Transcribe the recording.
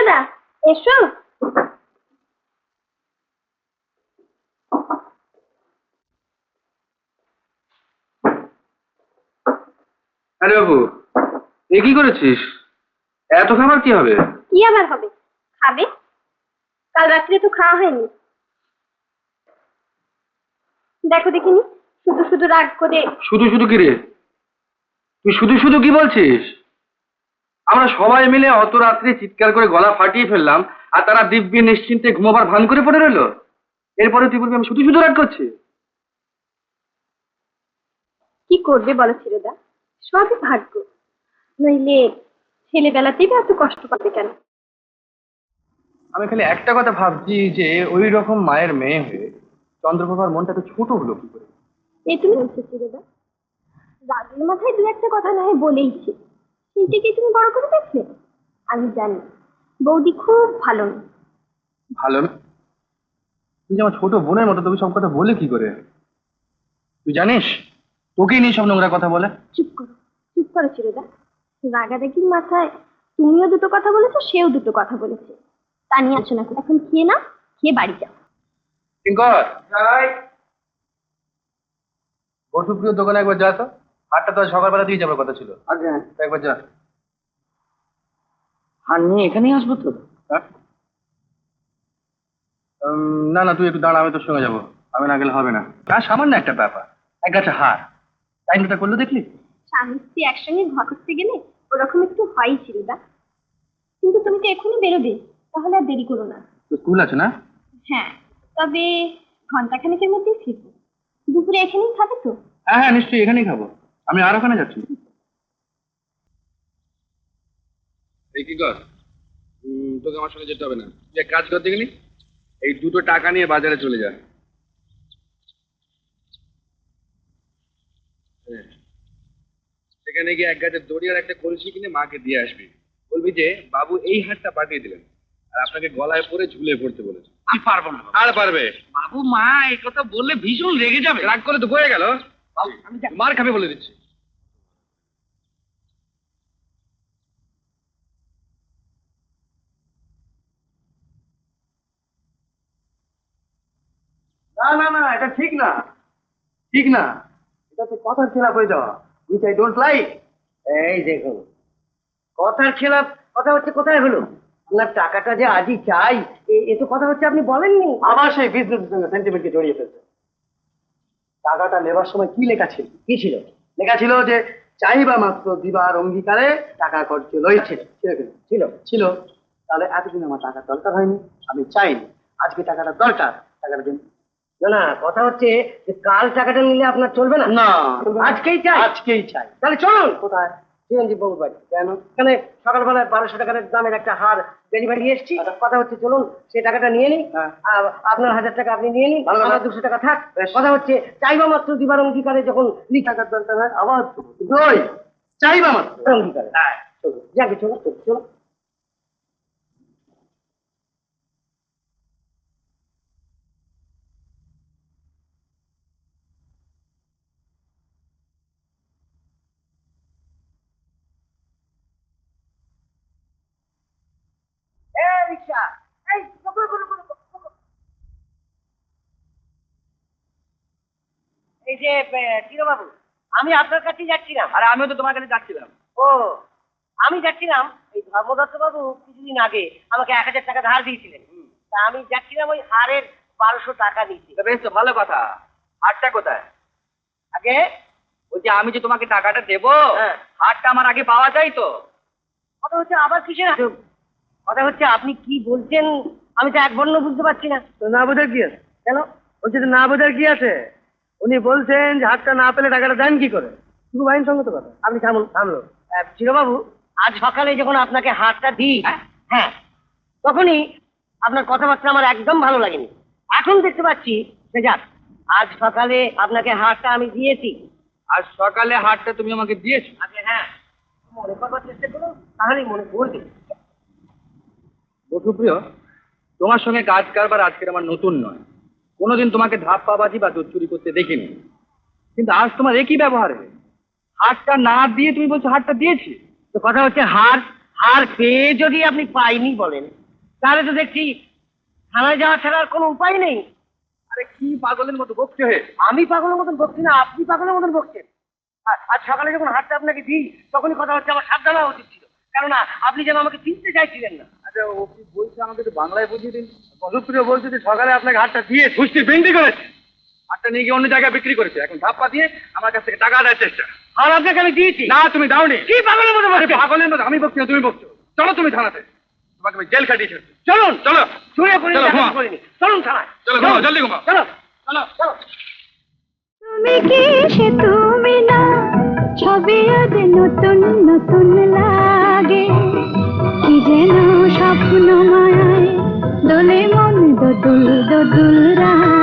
চিরদা, এসো। আরে বাবু, এ কি করেছিস? এত খাবার কি হবে? কি আবার হবে? খাবে? কাল রাত্রে তো খাওয়া হয়নি। দেখো দেখিনি, শুধু শুধু রাগ করে। শুধু শুধু কি রে? তুই শুধু শুধু কি বলছিস? আমরা সবাই মিলে অত রাত্রে চিৎকার করে গলা ফাটিয়ে ফেললাম, আর তারা দিব্যি নিশ্চিন্তে ঘুমাবার ভান করে পড়ে রইলো। এরপরে তুই বলবি আমি শুধু শুধু রাগ করছি? কি করবে বলো চিরদা, সবই ভাগ্য। নইলে ছেলেবেলাতেই বা এত কষ্ট পাবে কেন? আমি খালি একটা কথা ভাবছি যে ওই রকম মায়ের মেয়ে হয়ে চন্দ্রপ্রভার মনটা তো ছোট হলো কি করে? এই তুমি বলছো চিরদা, রাগের মাথায় দু একটা কথা না হয় বলেইছে, সেইটাকে তুমি বড় করে দেখলে? আমি জানি বৌদি খুব ভালো মেয়ে। ভালো না? তুই যে আমার ছোট বোনের মতো, তোকে সব কথা বলে কি করে? তুই জানিস তোকেই নিয়ে সব নোংরা কথা বলে। চুপ করো, চুপ করো চিরদা। রাগারাগির মাথায় তুমিও দুটো কথা বলেছো, সেও দুটো কথা বলেছে। তা নিয়ে আসো না, এখন খেয়ে না, খেয়ে বাড়ি যাও। কিঙ্কর, বসুপ্রিয় দোকানে একবার যা তো। হাটটা তো আজ সকালবেলা দিয়ে যাবার কথা ছিল। আগে একবার যা। হার নিয়ে এখানেই আসবো তো? হ্যাঁ? না না, তুই একটু দাঁড়া, আমি তোর সঙ্গে যাবো। আমি না গেলে হবে না। সামান্য একটা ব্যাপার, এক গাছে হার। টাইমটা করলো দেখলি? স্বামী স্ত্রী একসঙ্গে ঘর করতে গেলে ওরকম একটু হয়ই চিরদা। কিন্তু তুমি তো এখনই বেরোবে, তাহলে আর দেরি করো না। তো স্কুল আছে না? হ্যাঁ, তবে ঘন্টাখানেকের মধ্যেই ফিরবো। দুপুরে এখানেই খাবে তো? হ্যাঁ হ্যাঁ, নিশ্চয়ই এখানেই খাবো। আমি আর ওখানে যাচ্ছি। এই কি কর, তোকে আমার সঙ্গে যেতে হবে না। তুই এক কাজ কর দেখিনি, এই দুটো টাকা নিয়ে বাজারে চলে যা। হ্যাঁ, সেখানে গিয়ে এক গাছের দড়ি আর একটা কলসি কিনে মাকে দিয়ে আসবি। বলবি যে বাবু এই হাটটা পাঠিয়ে দিলেন, আর আপনাকে গলায় পরে ঝুলে পড়তে বলেছে। আমি পারবো না। আর পারবে? বাবু মা এই কথা বললে ভীষণ রেগে যাবে। রাগ করে তো বয়ে গেল, আমি মার খাবে বলে দিচ্ছি। না না না, এটা ঠিক না, ঠিক না। এটা তো কথার খেলাপ হয়ে যাওয়া, উইচ আই ডোন্ট লাইক। এই দেখুন, কথার খেলাপ কথা হচ্ছে কোথায় হলো? আপনার টাকাটা যে আজই চাই, এ তো কথা হচ্ছে আপনি বলেননি। আবার সেই বিজনেসের সঙ্গে সেন্টিমেন্টকে জড়িয়ে ফেলছে। টাকাটা নেবার সময় কি লেখা ছিল? কি ছিল? লেখা ছিল যে চাইবা মাত্র দিবার অঙ্গীকারে টাকা খরচ লইছে। ছিল কি? ছিল। ছিল। তাহলে এতদিন আমার টাকার দরকার হয়নি, আমি চাইনি। আজকে টাকাটা দরকার, টাকাটা দিন। না না, কথা হচ্ছে যে কাল টাকাটা নিলে আপনার চলবে না। না, আজকেই চাই। আজকেই চাই। তাহলে চলুন কোথায়? চিরঞ্জীব বাবুর বাড়ি। কেন? এখানে সকালবেলায় 1200 টাকার দামের একটা হার ডেলিভারি এসেছি। কথা হচ্ছে চলুন সেই টাকাটা নিয়ে নিই। হ্যাঁ। আর আপনার 1000 টাকা আপনি নিয়ে নিন, ভালো কথা। আমার 200 টাকা থাক। কথা হচ্ছে চাইবা মাত্র দিবার অঙ্গীকারে যখন টাকার দরকার হয় আবার ওই চাইবা মাত্র অঙ্গীকারে। হ্যাঁ। চলুন, যাকে চলুন চলুন চলুন। এই রিকশা, এই পকড়ো, পকড়ো, পকড়ো, পকড়ো। এই যে চিরবাবু, আমি আপনার কাছেই যাচ্ছিলাম। আরে আমিও তো তোমার কাছে যাচ্ছিলাম। ও, আমি যাচ্ছিলাম, এই ধর্মদত্ত বাবু কিছুদিন আগে আমাকে 1000 টাকা ধার দিয়েছিলেন। তা আমি যাচ্ছিলাম ওই হারের 1200 টাকা নিতে। তা বেশ তো ভালো কথা। হাটটা কোথায়? আগে বলছি আমি যে তোমাকে টাকাটা দেবো, হ্যাঁ। হাটটা আমার আগে পাওয়া যায় তো। কথা হচ্ছে আবার কিসের আজব? কথা হচ্ছে আপনি কি বলছেন আমি তো এক বর্ণ বুঝতে পারছি না। তো না বোঝার কি আছে? কেন? বলছি তো না বোঝার কি আছে? উনি বলছেন যে হাটটা না পেলে টাকাটা দেন কি করে? শুধু আইনসঙ্গত কথা। আপনি থামুন, থামলো। চিরবাবু, আজ সকালে যখন আপনাকে হারটা দিই, হ্যাঁ, তখনই আপনার কথাবার্তা আমার একদম ভালো লাগেনি। এখন দেখতে পাচ্ছি যে যাক, আজ সকালে আপনাকে হারটা আমি দিয়েছি। আজ সকালে হাটটা তুমি আমাকে দিয়েছো? আগে হ্যাঁ, মনে করবার চেষ্টা করুন, তাহলেই মনে পড়বে। বসুপ্রিয়, তোমার সঙ্গে কাজ কারবার আজকের আমার নতুন নয়। কোনোদিন তোমাকে ধাপ্পাবাজি বা চুরি করতে দেখিনি, কিন্তু আজ তোমার একই ব্যবহারে হাটটা না দিয়ে তুমি বলছো হাটটা দিয়েছি। তো কথা হচ্ছে হার হার পেয়ে যদি আপনি পাইনি বলেন, তাহলে তো দেখছি থানায় যাওয়া ছাড়া আর কোনো উপায় নেই। আরে কি পাগলের মতো বকছে হে? আমি পাগলের মতন বকছি না, আপনি পাগলের মতন বকছেন। আজ সকালে যখন হাতটা আপনাকে দিই তখনই কথা হচ্ছে আমার সাবধান হওয়া উচিত ছিল, কেননা আপনি যেন আমাকে চিনতে চাইছিলেন না। আচ্ছা ও কি বলছে আমাকে একটু বাংলায় বুঝিয়ে দিন। বসতপ্রিয় বলছে যে সকালে আপনাকে হাতটা দিয়ে সুষ্টি বিক্রি করেছে, হাতটা নিয়ে গিয়ে অন্য জায়গায় বিক্রি করেছে, এখন ধাপ্পা দিয়ে আমার কাছ থেকে টাকা দেওয়ার চেষ্টা। আর আপনাকে আমি দিয়েছি। না তুমি দাওনি। কি পাগলের মতো আরে বকছেন? পাগলের মতো আমি বকছি না, তুমি বকছো। চলো তুমি থানাতে, তোমাকে আমি জেল খাটিয়ে ছেড়েছি। চলুন, চলো শুয়ে পড়ে চলো, ঘুমাও। করিনি, চলুন থানায়। চলো ঘুমাও, জলদি ঘুমাও। চলো চলো চলো। তুমি কি সে তুমি না, ছবি আজ নতুন নতুন লাগে, কি যেন স্বপ্ন মায়ায় দোলে মন দোদুল দোদুল রায়।